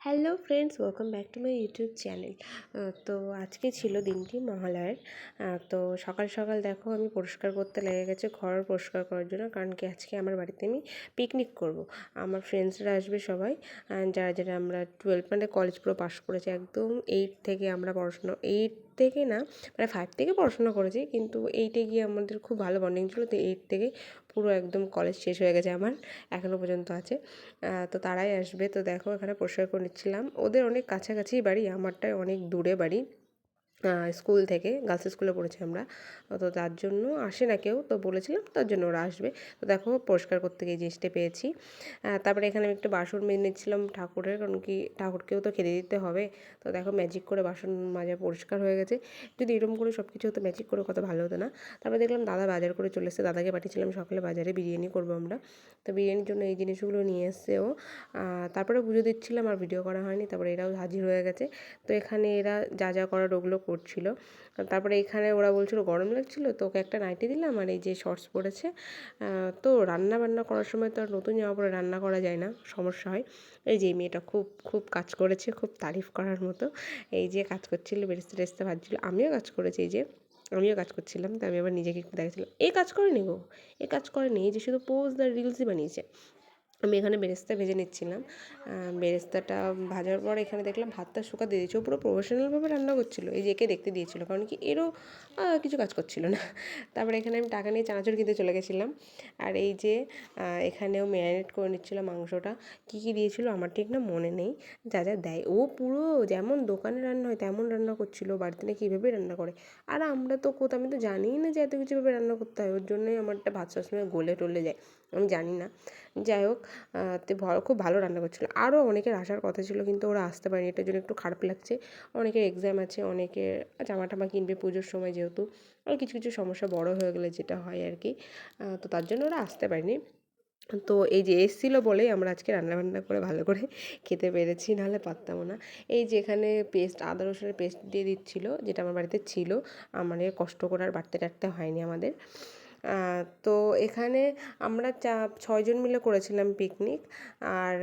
Hello friends, welcome back to my YouTube channel. তো আজকে ছিল দিনটি মহালয়ার। তো সকাল সকাল দেখো আমি পরিষ্কার করতে লেগে গেছে, ঘর পরিষ্কার করার জন্য। কারণ কি আজকে আমার বাড়িতে আমি পিকনিক করব। আমার ফ্রেন্ডসরা আসবে সবাই, যারা যারা আমরা 12 মানে কলেজ পুরো পাস করেছি, একদম 8 থেকে আমরা পড়াশোনা, 8 থেকে না মানে 5 থেকে পড়াশোনা করেছি, কিন্তু 8-এ গিয়ে আমাদের খুব ভালো বন্ডিং ছিল। তো 8 থেকে পুরো একদম কলেজ শেষ হয়ে গেছে আমার, এখনও পর্যন্ত আছে। তো তারাই আসবে। তো দেখো এখানে পরিষ্কার করে নিচ্ছিলাম। ওদের অনেক কাছাকাছিই বাড়ি, আমারটায় অনেক দূরে বাড়ি। স্কুল থেকে, গার্লস স্কুলে পড়েছি আমরা। তো তার জন্য আসে না কেউ, তো বলেছিলাম তার জন্য ওরা আসবে। তো দেখো পরিষ্কার করতে গিয়ে জিনিসটা পেয়েছি। তারপরে এখানে আমি একটু বাসন মেজে নিচ্ছিলাম ঠাকুরের, কারণ কি ঠাকুরকেও তো খেতে দিতে হবে। তো দেখো ম্যাজিক করে বাসন মাজা পরিষ্কার হয়ে গেছে। যদি এরকম করে সব কিছু হতো ম্যাজিক করে, কত ভালো হতো না। তারপরে দেখলাম দাদা বাজার করে চলে এসেছে, দাদাকে পাঠিয়েছিলাম সকালে বাজারে, বিরিয়ানি করবো আমরা। তো বিরিয়ানির জন্য এই জিনিসগুলো নিয়ে এসছে ও। তারপরে পুজো দিচ্ছিলাম, আর ভিডিও করা হয়নি। তারপরে এরাও হাজির হয়ে গেছে। তো এখানে এরা যা যা করার ওগুলো করছিল। তারপরে এখানে ওরা বলছিল গরম লাগছিল, তো ওকে একটা নাইটি দিলাম, আর এই যে শর্টস পরেছে। তো রান্না বান্না করার সময় তো আর নতুন জামা পরে রান্না করা যায় না, সমস্যা হয়। এই যে মেয়েটা খুব খুব কাজ করেছে, খুব তারিফ করার মতো। এই যে কাজ করছিল, বেরেস্তা টেরেস্তা ভাজছিল, আমিও কাজ করেছি। এই যে আমিও কাজ করছিলাম, তো আমি আবার নিজেকে একটু দেখাচ্ছিলাম, এই কাজ করেনি গো, এই কাজ করেনি, এই যে শুধু পোজ আর রিলসই বানিয়েছে। আমি এখানে বেরেস্তা ভেজে নিচ্ছিলাম। বেরেস্তাটা ভাজার পর এখানে দেখলাম ভাতটা শুকাতে দিয়েছে, ও পুরো প্রফেশনালভাবে রান্না করছিলো। এই যে একে দেখতে দিয়েছিলো, কারণ কি এরও কিছু কাজ করছিল না। তারপরে এখানে আমি টাকা নিয়ে চানাচুর কিনতে চলে গেছিলাম। আর এই যে এখানেও ম্যারিনেট করে নিচ্ছিলো মাংসটা। কী কী দিয়েছিলো আমার ঠিক না মনে নেই, যা যা দেয় ও পুরো যেমন দোকানে রান্না হয় তেমন রান্না করছিলো, বাড়িতে নাকি কীভাবে রান্না করে। আর আমরা তো আমি তো জানিই না যে এত কিছুভাবে রান্না করতে হয়, ওর জন্যই আমারটা ভাত সবসময় গলে টলে যায়, আমি জানি না। যাই হোক, তো খুব ভালো রান্না করছিলো। আরও অনেকের আসার কথা ছিল, কিন্তু ওরা আসতে পারেনি, এটার জন্য একটু খারাপ লাগছে। অনেকের এক্সাম আছে, অনেকের জামা টামা কিনবে পুজোর সময়, যেহেতু আর কিছু কিছু সমস্যা বড় হয়ে গেলে যেটা হয় আর কি। তো তার জন্য ওরা আসতে পারেনি। তো এই যে এসেছিলো বলেই আমরা আজকে রান্নাবান্না করে ভালো করে খেতে পেরেছি, নাহলে পারতামও না। এই যে এখানে পেস্ট, আদা রসুনের পেস্ট দিয়ে দিচ্ছিলো, যেটা আমার বাড়িতে ছিল। আমাদের কষ্ট করে আর বাটতে টাটতে হয়নি আমাদের। তো এখানে আমরা 6 জন মিলে করেছিলাম পিকনিক। আর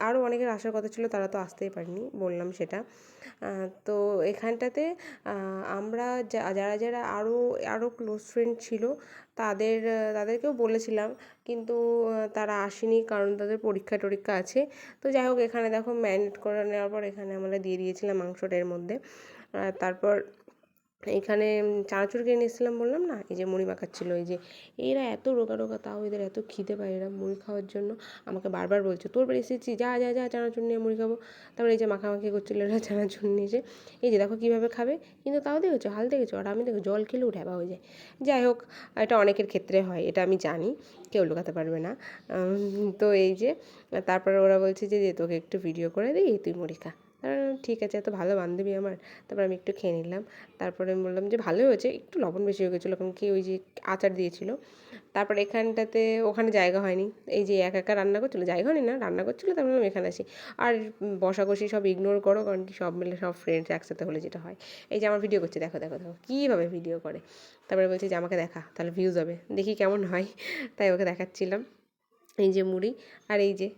আরও অনেকের আসার কথা ছিল, তারা তো আসতেই পারেনি, বললাম সেটা। তো এখানটাতে আমরা যারা যারা আরও আরও ক্লোজ ফ্রেন্ড ছিল, তাদেরকেও বলেছিলাম, কিন্তু তারা আসেনি, কারণ তাদের পরীক্ষা টরীক্ষা আছে। তো যাই হোক, এখানে দেখো ম্যারিনেট করে নেওয়ার পর এখানে আমরা দিয়ে দিয়েছিলাম মাংসটা এর মধ্যে। তারপর এখানে চানাচুর কিনে নিয়েছিলাম বললাম না, এই যে মুড়ি মাখাচ্ছিলো। এই যে এরা এত রোগা রোগা, তাও এদের এত খিদে পায়, এরা মুড়ি খাওয়ার জন্য আমাকে বারবার বলছে, তোর বাড়ি এসেছি, যা যা যা চানাচুর নিয়ে মুড়ি খাবো। তারপরে এই যে মাখামাখি করছিলো এরা চানাচুর নিয়ে, এই যে দেখো কীভাবে খাবে, কিন্তু তাও দেখেছো হাল দেখেছো। আর আমি দেখো জল খেলেও ঢ্যাবা হয়ে যায়। যাই হোক, এটা অনেকের ক্ষেত্রে হয়, এটা আমি জানি, কেউ লুকাতে পারবে না। তো এই যে তারপরে ওরা বলছে যে তোকে একটু ভিডিও করে দিই, তুই মুড়ি খা। ঠিক আছে, এত ভালো বান্ধবী আমার। তারপর আমি একটু খেয়ে নিলাম। তারপরে আমি বললাম যে ভালোই হয়েছে, একটু লবণ বেশি হয়ে গেছিলো, কারণ কি ওই যে আচার দিয়েছিলো। তারপর এখানটাতে ওখানে জায়গা হয়নি, এই যে একা একা রান্না করছিলো, জায়গা হয়নি না, রান্না করছিলো। তারপর আমি এখানে আসি। আর বসাকষি সব ইগনোর করো, কারণ কি সব মিলে সব ফ্রেন্ডস একসাথে হলে যেটা হয়। এই যে আমার ভিডিও করছে, দেখো দেখো দেখো কীভাবে ভিডিও করে। তারপরে বলছে যে আমাকে দেখা, তাহলে ভিউজ হবে, দেখি কেমন হয়। তাই ওকে দেখাচ্ছিলাম। এই যে মুড়ি, আর এই যে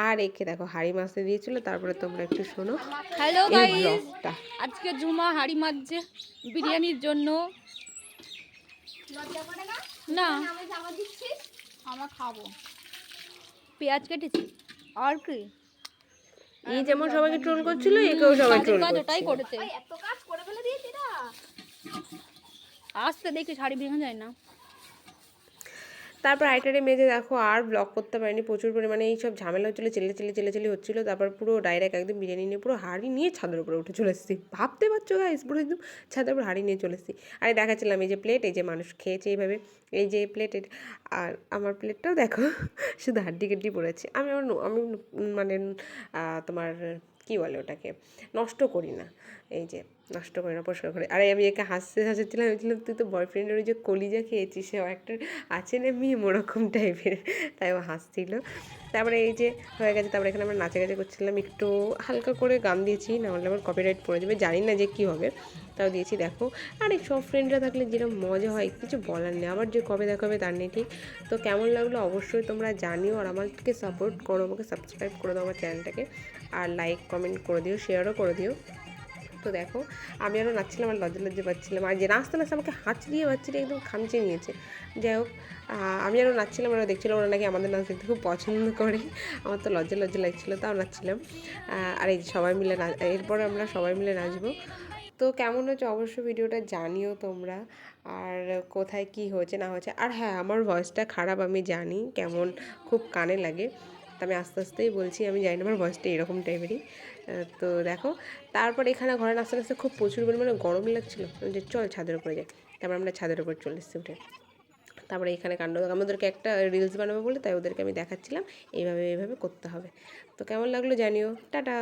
আর একে দেখো হাঁড়ি মাছতে দিয়েছিল। তারপরে তোমরা একটু শোনো হ্যালো এই গাইস, ব্লগটা। আজকে ঝুমা হাঁড়ি মারছে বিরিয়ানির জন্য। না আমরা খাবো, পেঁয়াজ কেটেছি আর কি। এই যেমন সবাইকে ট্রোল করছিল, একেও সবাই ট্রোল করছে। ওটাই করেছে, এত কাজ করে ফেলে দিয়েছি না। আস্তে দেখি শাড়ি ভেঙে যায় না। তারপর আইটারে মেজে দেখো আর ব্লগ করতে পারিনি, প্রচুর পরিমাণে এইসব ঝামেলা হচ্ছিলো, চেলে হচ্ছিলো। তারপর পুরো ডাইরেক্ট একদম বিরিয়ানি নিয়ে পুরো হাঁড়ি নিয়ে ছাদের উপরে উঠে চলে এসেছি। ভাবতে পারছো গাইস, পুরো একদম ছাদের উপর হাঁড়ি নিয়ে চলে এসেছি। আর দেখাচ্ছিলাম এই যে প্লেট, এই যে মানুষ খেয়েছে এইভাবে, এই যে প্লেট। আর আমার প্লেটটাও দেখো শুধু হাড্ডি পড়েছে। আমি মানে তোমার কী বলে ওটাকে, নষ্ট করি না, এই যে নষ্ট করি না, পরিষ্কার করি। আরে আমি একে হাসাচ্ছিলাম, ভেবেছিলাম তুই তো বয়ফ্রেন্ডের ওই যে কলিজা খেয়েছিস, সেও একটা আছে না মিম ওরকম টাইপের, তাই ও হাসছিল। তারপরে এই যে হয়ে গেছে। তারপরে এখানে আমরা নাচাগাচি করছিলাম, একটু হালকা করে গান দিয়েছি, না হলে আবার কপিরাইট পড়ে যাবে, জানি না যে কী হবে, তাও দিয়েছি। দেখো আর এই সব ফ্রেন্ডরা থাকলে যেরকম মজা হয় কিছু বলার নেই, আবার যে কবে দেখাবে তার নেই ঠিক। তো কেমন লাগলো অবশ্যই তোমরা জানিও, আর আমাকে সাপোর্ট করো, আমাকে সাবস্ক্রাইব করে দাও আমার চ্যানেলটাকে। আর লাইক কমেন্ট করে দিও, শেয়ারও করে দিও। তো দেখো আমি আরও নাচছিলাম আর লজ্জা পাচ্ছিলাম, আর যে নাচতে নাচতে আমাকে হাঁচড়িয়ে একদম খামচে নিয়েছে। যাই হোক আমি আরও নাচছিলাম, ওরা দেখছিলাম, ওরা নাকি আমাদের নাচ দেখতে খুব পছন্দ করে। আমার তো লজ্জা লাগছিলো, তাও নাচছিলাম। আর এই সবাই মিলে এরপরে আমরা সবাই মিলে নাচবো। তো কেমন হচ্ছে অবশ্যই ভিডিওটা জানিও তোমরা, আর কোথায় কি হয়েছে না হয়েছে। আর হ্যাঁ, আমার ভয়েসটা খারাপ আমি জানি, কেমন খুব কানে লাগে, তো আমি আস্তে আস্তেই বলছি, আমি জানি না আমার ভয়েসটা এরকম টাইপেরই। তো দেখো তারপর এখানে ঘরে নাচতে খুব প্রচুর পরিমাণে গরম লাগছিলো, যে চল ছাদের উপরে যাই। তারপর আমরা ছাদের উপর চলে এসেছি উঠে। তারপরে এখানে কাণ্ড, আমাদেরকে একটা রিলস বানাবো বলে তাই ওদেরকে আমি দেখাচ্ছিলাম এইভাবে করতে হবে। তো কেমন লাগলো জানিও, টাটা।